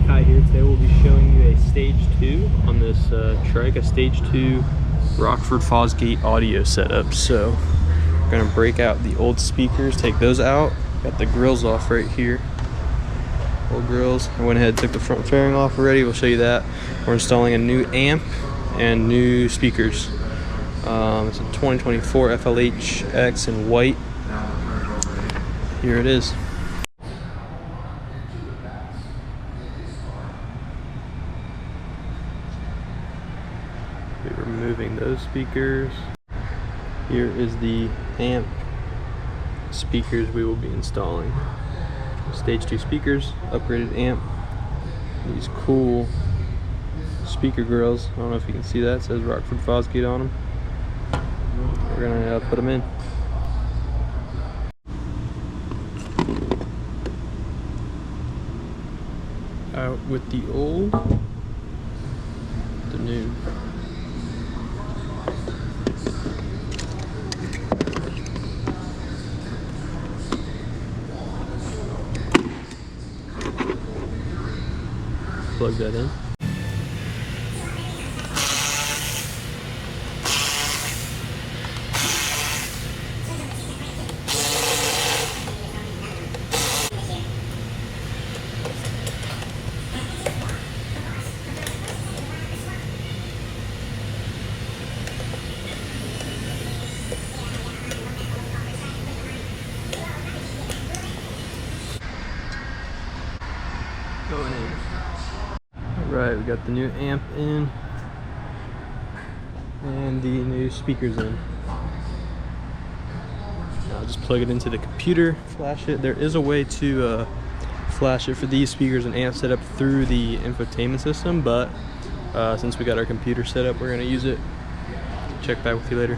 Kai here. Today we'll be showing you a stage 2 on this trike, a stage 2 Rockford Fosgate audio setup. So we're gonna break out the old speakers, take those out. Got the grills off right here. Old grills. I went ahead and took the front fairing off already. We'll show you that. We're installing a new amp and new speakers. It's a 2024 FLH X in white. Here it is. We're removing those speakers. Here is the amp speakers we will be installing. Stage 2 speakers, upgraded amp. These cool speaker grills. I don't know if you can see that. It says Rockford Fosgate on them. We're gonna put them in. Out with the old, the new. Plug that in. Going in. Alright, we got the new amp in and the new speakers in. Now just plug it into the computer, flash it. There is a way to flash it for these speakers and amp set up through the infotainment system, but since we got our computer set up, we're going to use it. Check back with you later.